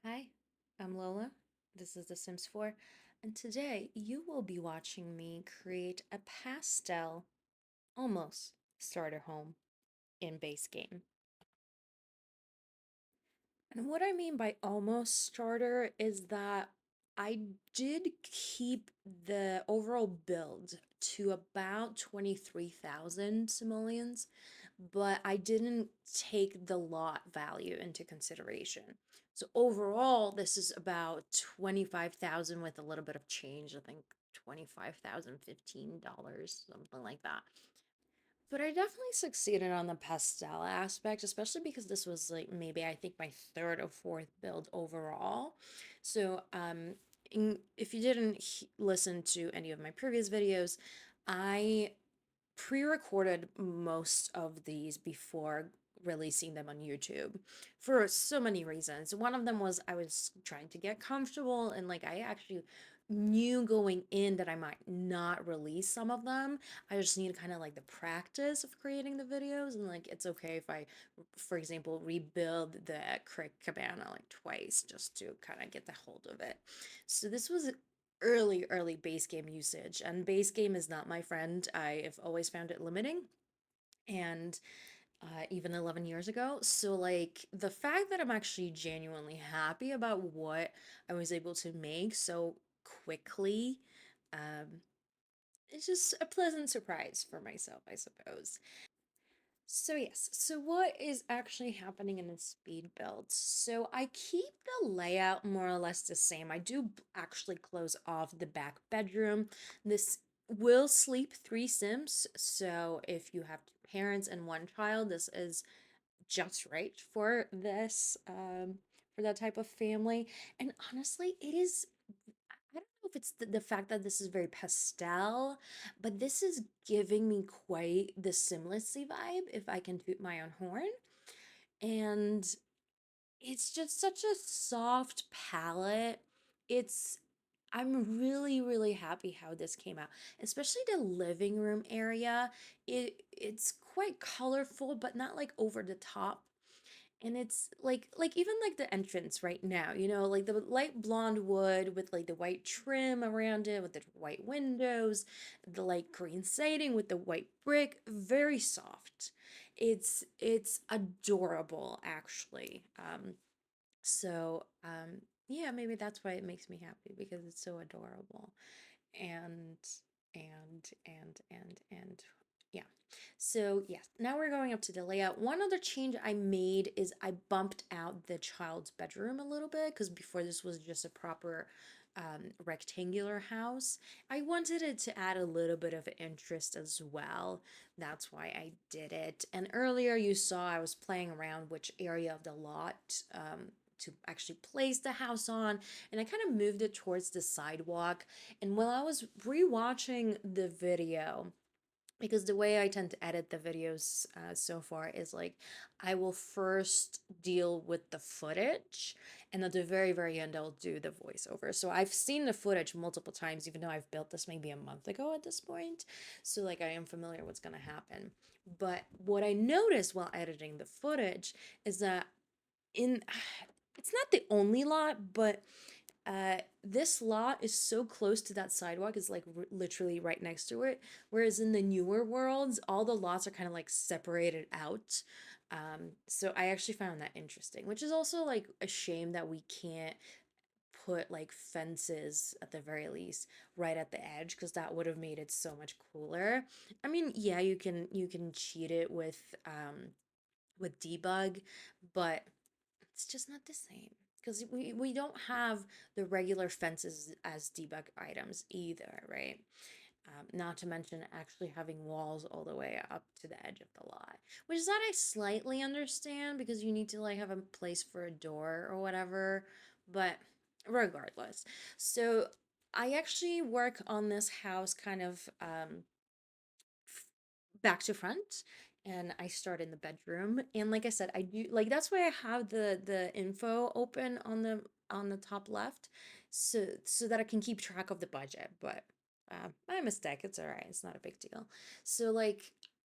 Hi, I'm Lola. This is The Sims 4, and today you will be watching me create a pastel, almost starter home in base game. And what I mean by almost starter is that I did keep the overall build to about 23,000 simoleons, but I didn't take the lot value into consideration. So overall, this is about 25,000 with a little bit of change. I think 25,015 dollars, something like that. But I definitely succeeded on the pastel aspect, especially because this was like maybe I think my third or fourth build overall. So, if you didn't listen to any of my previous videos, I pre-recorded most of these before releasing them on YouTube for so many reasons. One of them was I was trying to get comfortable and like I actually knew going in that I might not release some of them. I just need kind of like the practice of creating the videos and like it's okay if I, for example, rebuild the Crick Cabana like twice just to kind of get the hold of it. So this was early base game usage, and base game is not my friend. I have always found it limiting, and even 11 years ago. So like the fact that I'm actually genuinely happy about what I was able to make so quickly, um it's just a pleasant surprise for myself, I suppose. So yes, so what is actually happening in the speed build? So I keep the layout more or less the same. I do actually close off the back bedroom. This will sleep three Sims, so if you have two parents and one child, this is just right for that type of family. And honestly, it is I don't know if it's the fact that this is very pastel, but this is giving me quite the Simlessy vibe, if I can toot my own horn. And it's just such a soft palette. It's I'm really happy how this came out, especially the living room area. It's quite colorful, but not like over the top. And it's like even like the entrance right now, like the light blonde wood with like the white trim around it with the white windows, the light green siding with the white brick, very soft. It's adorable actually. Yeah, maybe that's why it makes me happy because it's so adorable. And and yeah. So yes, now we're going up to the layout. One other change I made is I bumped out the child's bedroom a little bit because before this was just a proper rectangular house. I wanted it to add a little bit of interest as well. That's why I did it. And earlier you saw I was playing around which area of the lot to actually place the house on, and I kind of moved it towards the sidewalk. And while I was rewatching the video, because the way I tend to edit the videos so far is like I will first deal with the footage, and at the very end I'll do the voiceover. So I've seen the footage multiple times, even though I've built this maybe a month ago at this point. So like I am familiar what's gonna happen. But what I noticed while editing the footage is that in it's not the only lot, but this lot is so close to that sidewalk, is like literally right next to it. Whereas in the newer worlds, all the lots are kind of like separated out. So I actually found that interesting, which is also like a shame that we can't put like fences at the very least right at the edge, because that would have made it so much cooler. I mean, yeah, you can cheat it with debug, but it's just not the same because we don't have the regular fences as debug items either, right? Not to mention actually having walls all the way up to the edge of the lot, which is that I slightly understand because you need to like have a place for a door or whatever, but regardless. So I actually work on this house kind of back to front, and I start in the bedroom. And like I said, I do like that's why I have the info open on the top left, so that I can keep track of the budget. But my mistake, it's all right, it's not a big deal. So like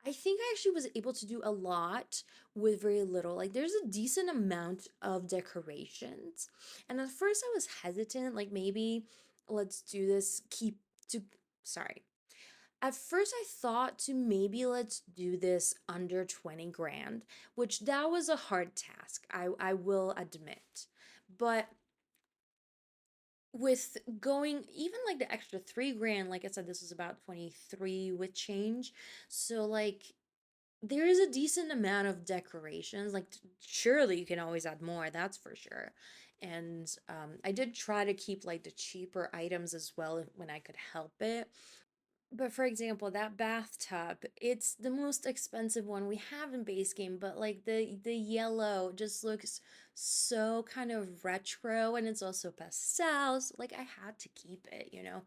I think I actually was able to do a lot with very little. Like, there's a decent amount of decorations. And at first I was hesitant, like, maybe let's do this, keep to, sorry. At first I thought to maybe let's do this under 20 grand, which that was a hard task, I will admit. But with going even like the extra 3 grand, like I said, this was about 23 with change. So like there is a decent amount of decorations. Like surely you can always add more, that's for sure. And I did try to keep like the cheaper items as well when I could help it. But for example, that bathtub, it's the most expensive one we have in base game, but like the yellow just looks so kind of retro, and it's also pastels. Like I had to keep it, you know.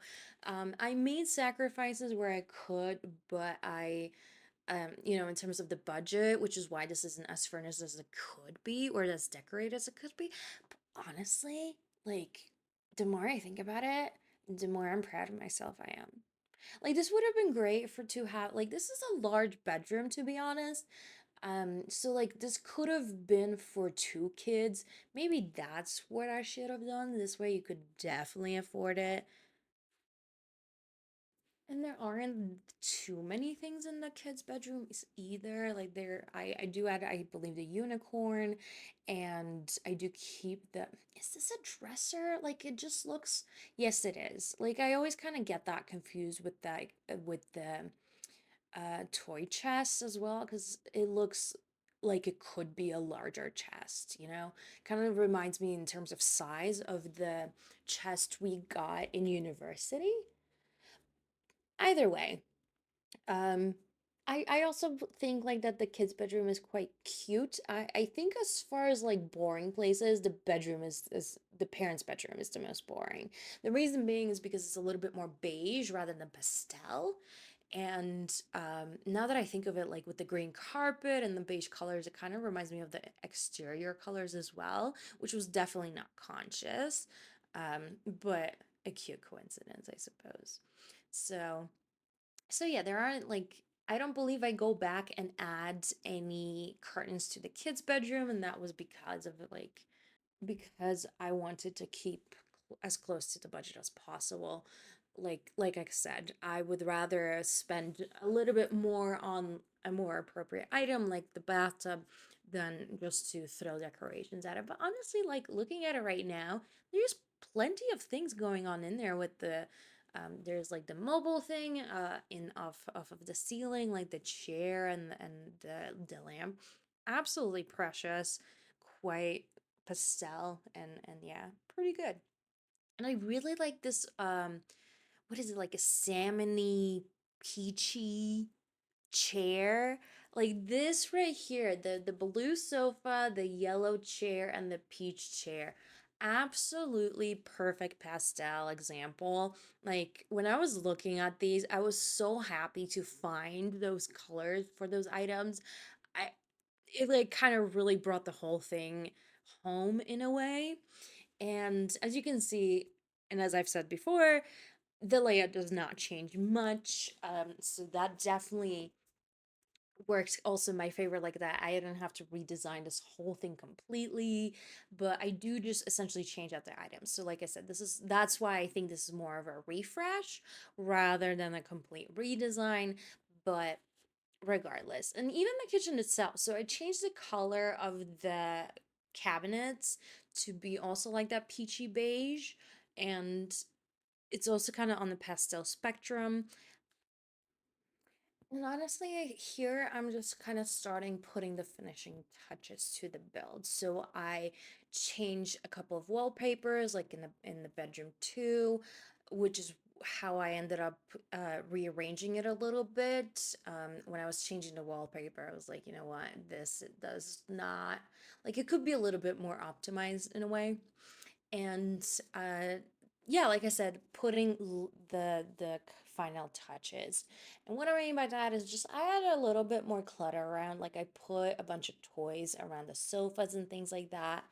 I made sacrifices where I could, but you know, in terms of the budget, which is why this isn't as furnished as it could be or as decorated as it could be. But honestly, like the more I think about it, the more I'm proud of myself I am. Like this would have been great for to have like this is a large bedroom to be honest. So like this could have been for two kids. Maybe that's what I should have done. This way you could definitely afford it. And there aren't too many things in the kids' bedrooms either. Like I do add, I believe, the unicorn, and I do keep the. Is this a dresser? Like it just looks. Yes, it is. Like I always kind of get that confused with that with the toy chest as well, because it looks like it could be a larger chest. You know, kind of reminds me in terms of size of the chest we got in university. Either way. Um, I also think like that the kids' bedroom is quite cute. I think as far as like boring places, the bedroom is the parents' bedroom is the most boring. The reason being is because it's a little bit more beige rather than pastel. And now that I think of it, like with the green carpet and the beige colors, it kind of reminds me of the exterior colors as well, which was definitely not conscious, but a cute coincidence, I suppose. So. So yeah, there aren't like I don't believe I go back and add any curtains to the kids' bedroom, and that was because of like because I wanted to keep as close to the budget as possible. Like I said, I would rather spend a little bit more on a more appropriate item like the bathtub than just to throw decorations at it. But honestly, like looking at it right now, there's plenty of things going on in there with the there's like the mobile thing in off of the ceiling, like the chair and the lamp. Absolutely precious, quite pastel and yeah, pretty good. And I really like this what is it, like a salmony peachy chair, like this right here, the blue sofa, the yellow chair, and the peach chair. Absolutely perfect pastel example. Like when I was looking at these, I was so happy to find those colors for those items. I It like kind of really brought the whole thing home in a way. And as you can see, and as I've said before, the layout does not change much. So that definitely works also my favor like that. I didn't have to redesign this whole thing completely, but I do just essentially change out the items. So like I said, that's why I think this is more of a refresh rather than a complete redesign. But regardless, and even the kitchen itself, so I changed the color of the cabinets to be also like that peachy beige, and it's also kind of on the pastel spectrum. And honestly, here I'm just kind of starting putting the finishing touches to the build. So I changed a couple of wallpapers, like in the bedroom too, which is how I ended up rearranging it a little bit. When I was changing the wallpaper, I was like, you know what, this it does not like it could be a little bit more optimized in a way. And yeah, like I said, putting the final touches. And what I mean by that is just I add a little bit more clutter around. Like I put a bunch of toys around the sofas and things like that.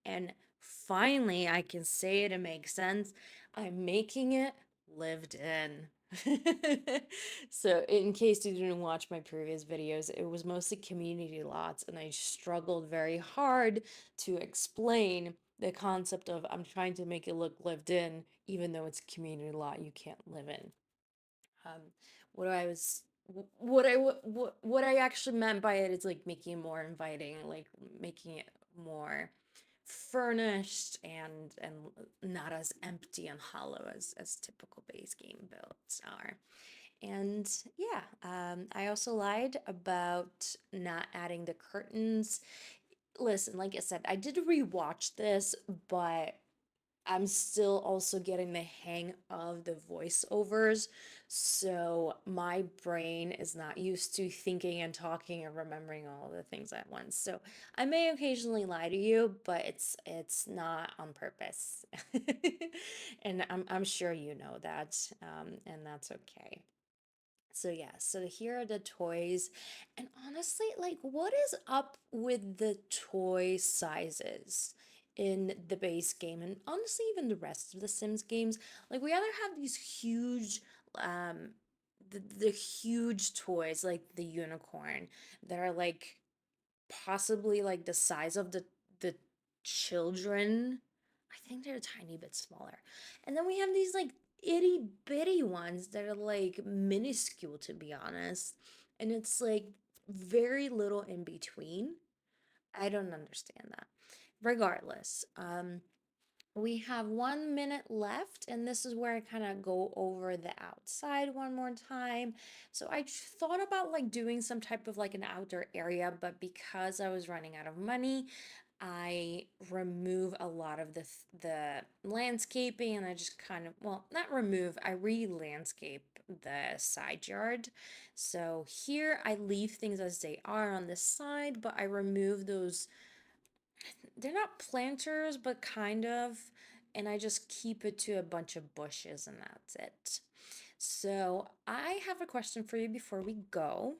And finally, I can say it and make sense. I'm making it lived in. So, in case you didn't watch my previous videos, it was mostly community lots, and I struggled very hard to explain the concept of I'm trying to make it look lived in, even though it's a community lot you can't live in. Um, what I was, what I actually meant by it is like making it more inviting, like making it more furnished and not as empty and hollow as typical base game builds are. And yeah, I also lied about not adding the curtains. Listen, like I said, I did rewatch this, but I'm still also getting the hang of the voiceovers, so my brain is not used to thinking and talking and remembering all the things at once. So I may occasionally lie to you, but it's not on purpose. And I'm sure you know that, and that's okay. So yeah, so here are the toys. And honestly, like what is up with the toy sizes in the base game and honestly even the rest of the Sims games? Like we either have these huge um the huge toys like the unicorn that are like possibly like the size of the children. I think they're a tiny bit smaller. And then we have these like itty bitty ones that are like minuscule to be honest. And it's like very little in between. I don't understand that. Regardless, we have 1 minute left, and this is where I kind of go over the outside one more time. So I thought about like doing some type of like an outdoor area, but because I was running out of money, I remove a lot of the landscaping, and I just kind of, well, not remove, I re-landscape the side yard. So here I leave things as they are on this side, but I remove those, they're not planters, but kind of. And I just keep it to a bunch of bushes and that's it. So I have a question for you before we go.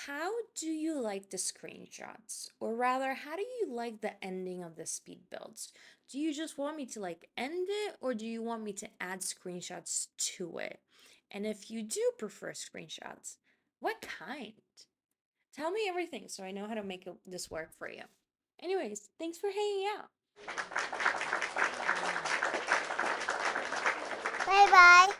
How do you like the screenshots? Or rather, how do you like the ending of the speed builds? Do you just want me to like end it or do you want me to add screenshots to it? And if you do prefer screenshots, what kind? Tell me everything so I know how to make this work for you. Anyways, thanks for hanging out. Bye bye.